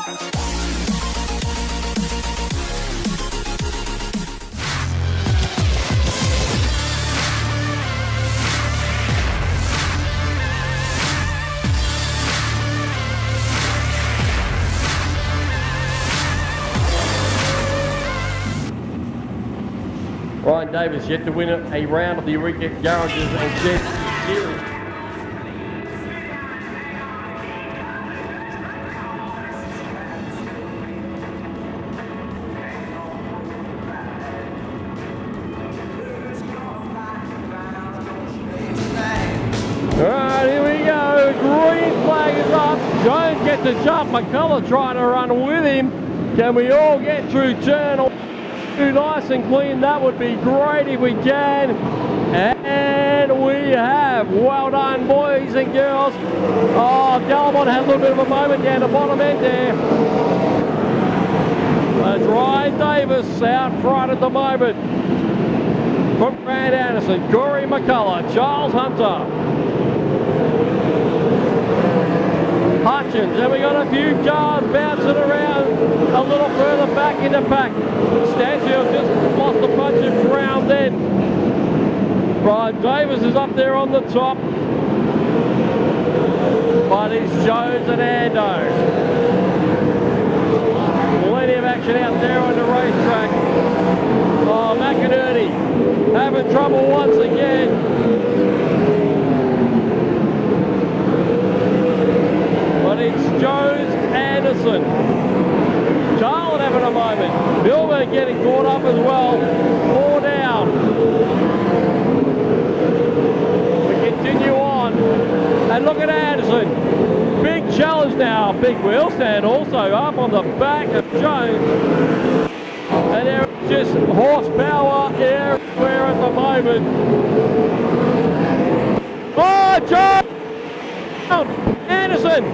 Ryan Davis yet to win a round of the Eureka Garages and Sheds Series. Alright, here we go. Green flag is up. Jones gets a jump. McCullough trying to run with him. Can we all get through turn nice and clean? That would be great if we can. And we have. Well done, boys and girls. Oh, Gallimont had a little bit of a moment down the bottom end there. That's Ryan Davis out front at the moment. From Grant Anderson, Corey McCullough, Charles Hunter, Hutchins, and we got a few cars bouncing around a little further back in the pack. Stansfield just lost a bunch of ground then. Ryan Davis is up there on the top, but it's Jones and Ando. Plenty of action out there on the racetrack. Oh, McInerney having trouble once again. But it's Jones, Anderson, Charlotte having a moment, Milburn getting caught up as well, 4 down. We continue on, and look at Anderson, big challenge now, big wheel stand also up on the back of Jones, and there's just horsepower everywhere at the moment. Oh, Jones! Anderson!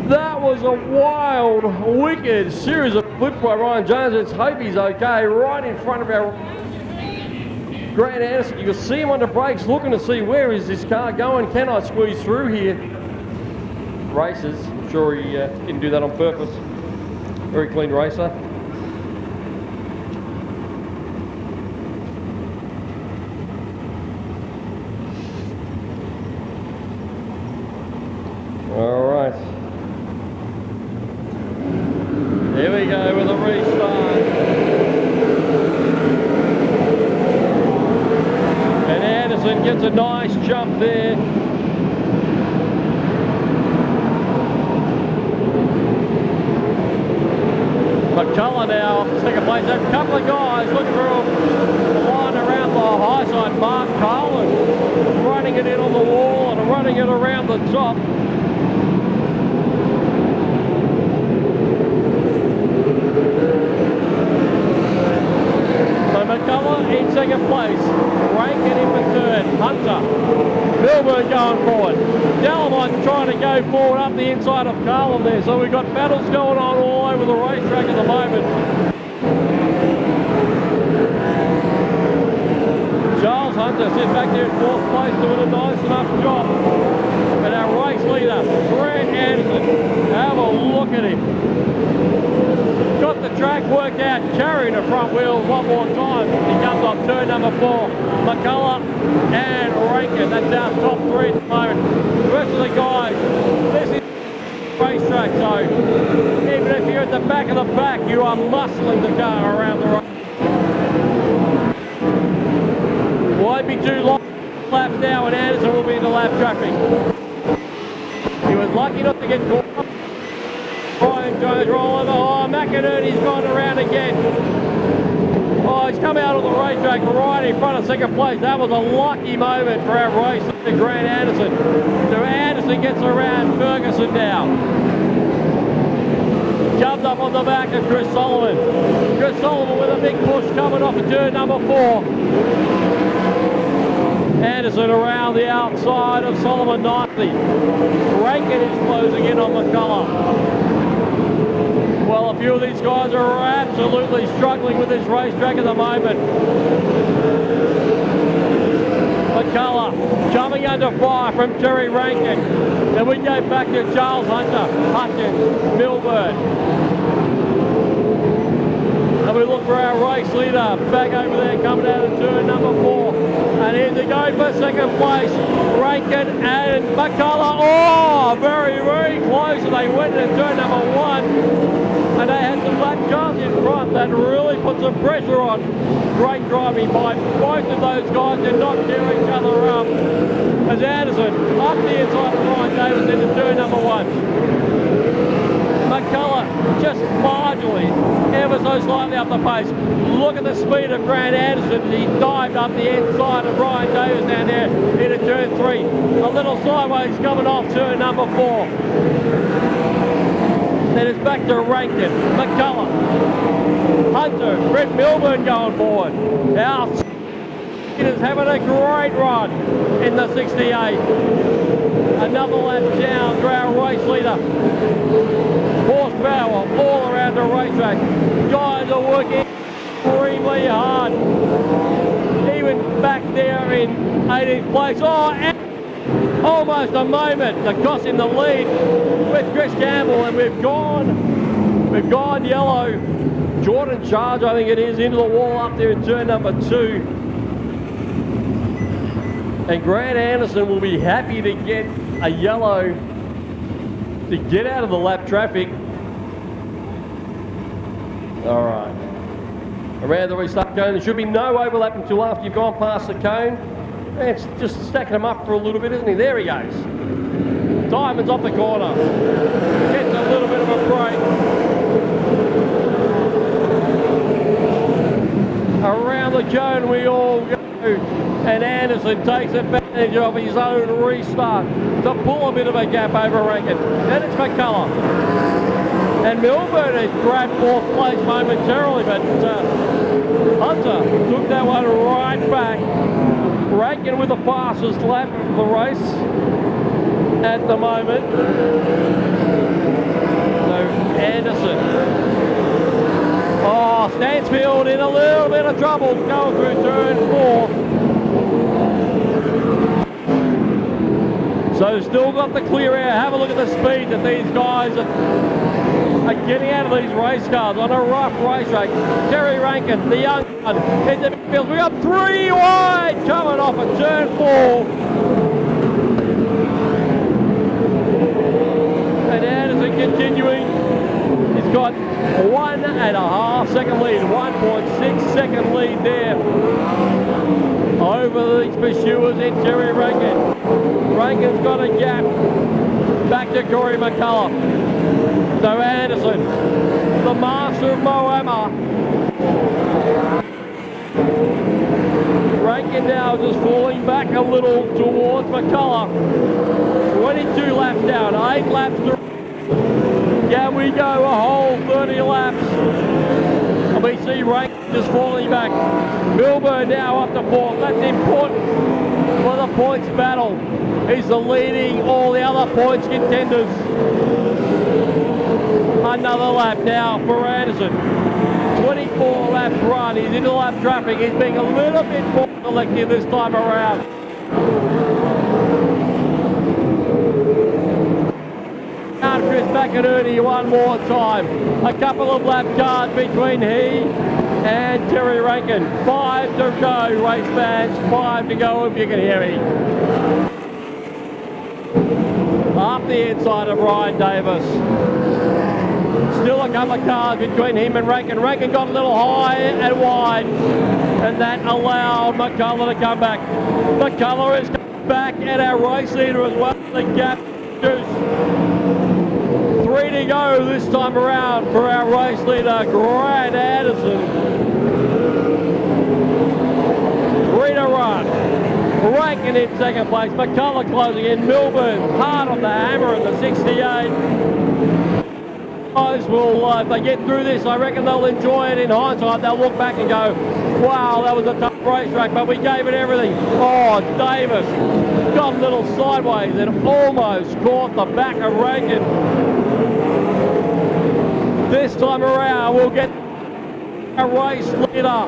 That was a wild, wicked series of flips by Ryan Jones. Let's hope he's okay. Right in front of our Grant Anderson. You can see him on the brakes looking to see where is this car going. Can I squeeze through here? Races. I'm sure he didn't do that on purpose. Very clean racer. All right. Here we go with a restart. And Anderson gets a nice jump there. McCullough now, second place. There are a couple of guys looking for a line around the high side. Mark Carlin running it in on the wall and running it around the top. So McCullough in second place, Rankin in for third, Hunter, Milburn going forward, Gallimont trying to go forward up the inside of Carlin there, so we've got battles going on all over the racetrack at the moment. Charles Hunter sits back there in fourth place doing a nice enough job. And our race leader, Grant Anderson, have a look at him. Got the track worked out, carrying the front wheels one more time. He comes off turn number 4. McCullough and Rankin, that's our top 3 at the moment. The rest of the guys, this is racetrack, so even if you're at the back of the pack, you are muscling the car around the race. Won't be too long laps now, and Anderson will be in the lap traffic. He was lucky not to get caught up. Ryan Jones rolling. Oh, McInerney's gone around again. Oh, he's come out on the racetrack right in front of second place. That was a lucky moment for our race to Grant Anderson. So Anderson gets around Ferguson now. Comes up on the back of Chris Sullivan. Chris Sullivan with a big push coming off of turn number 4. Anderson around the outside of Solomon nicely. Rankin is closing in on McCullough. Well, a few of these guys are absolutely struggling with this racetrack at the moment. McCullough coming under fire from Terry Rankin. Then we go back to Charles Hunter, Hutchins, Milburn. And we look for our race leader back over there coming out of turn number 4. And here they go for second place, Rankin and McCullough. Oh, very, very close. And they went into turn number 1. And they had some lap cars in front that really put some pressure on. Great driving by both of those guys did not tear each other up. As Anderson up the inside of Ryan Davis into turn number 1. McCullough just marginally, ever so slightly up the pace. Look at the speed of Grant Anderson. He dived up the inside of Ryan Davis down there into turn 3. A little sideways coming off turn number 4. Then it's back to Rankin, McCullough, Hunter, Brett Milburn going forward. Our is having a great run in the 68. Another lap down to our race leader. Horsepower all around the racetrack. Guys are working extremely hard. Even back there in 18th place. Oh, and almost a moment to cost him the lead with Chris Campbell, and we've gone yellow. Jordan Charge, I think it is, into the wall up there in turn number 2. And Grant Anderson will be happy to get a yellow to get out of the lap traffic. All right. Around the restart cone, there should be no overlap until after you've gone past the cone. And it's just stacking him up for a little bit, isn't he? There he goes. Diamond's off the corner. Gets a little bit of a break. Around the cone we all go. And Anderson takes advantage of his own restart to pull a bit of a gap over Rankin. Then it's McCullough. And Milburn has grabbed 4th place momentarily, but Hunter took that one right back. Rankin with the fastest lap of the race at the moment. So Anderson. Oh, Stansfield in a little bit of trouble going through turn 4. So still got the clear air. Have a look at the speed that these guys are getting out of these race cars on a rough racetrack. Terry Rankin, the young one, in the midfield. We got 3 wide coming off at turn 4. And Anderson continuing. He's got 1.5 second lead, 1.6 second lead there over these pursuers in Terry Rankin. Rankin's got a gap back to Corey McCullough. So Anderson, the master of Moama. Rankin now just falling back a little towards McCullough. 22 laps down, 8 laps through. Yeah, we go a whole 30 laps. And we see Rankin just falling back. Milburn now up to 4th. That's important for the points battle. He's the leading all the other points contenders. Another lap now for Anderson. 24 laps run. He's into lap traffic. He's being a little bit more selective this time around. Chris McInerney one more time. A couple of lap cards between he and Terry Rankin. 5 to go, race fans. 5 to go if you can hear me. Up the inside of Ryan Davis. Still a couple of cars between him and Rankin. Rankin got a little high and wide, and that allowed McCullough to come back. McCullough is back at our race leader as well. The gap is 3 to go this time around for our race leader, Grant Anderson. 3 to run. Rankin in second place. McCullough closing in. Milburn hard on the hammer in the 68. Guys will, if they get through this, I reckon they'll enjoy it in hindsight. They'll look back and go, wow, that was a tough racetrack, but we gave it everything. Oh, Davis got a little sideways and almost caught the back of Rankin. This time around, we'll get our race leader,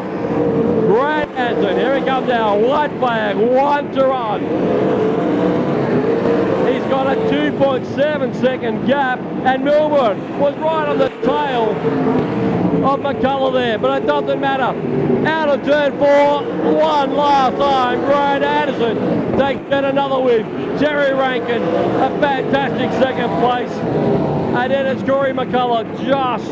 Grant Hansen. Here he comes now, white flag, 1 to run. He's got a 2.7 second gap, and Melbourne was right on the tail of McCullough there, but it doesn't matter. Out of turn 4, one last time, Grant Anderson takes yet another win. Terry Rankin, a fantastic second place, and then it's Corey McCullough just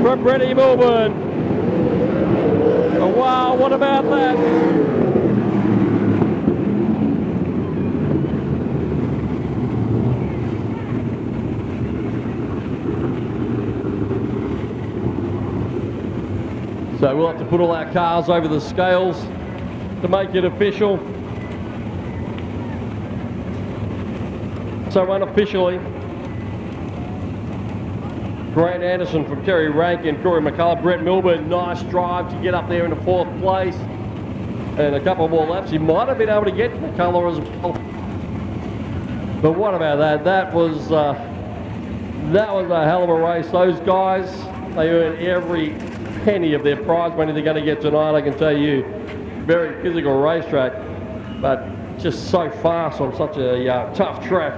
from Brady Melbourne. Oh, wow, what about that? So we'll have to put all our cars over the scales to make it official. So unofficially, Grant Anderson from Terry Rankin, Corey McCullough, Brett Milburn, nice drive to get up there in the 4th place. And a couple more laps, he might have been able to get McCullough as well. But what about that? That was a hell of a race. Those guys, they earn every penny of their prize money they're going to get tonight, I can tell you. Very physical racetrack, but just so fast on such a tough track.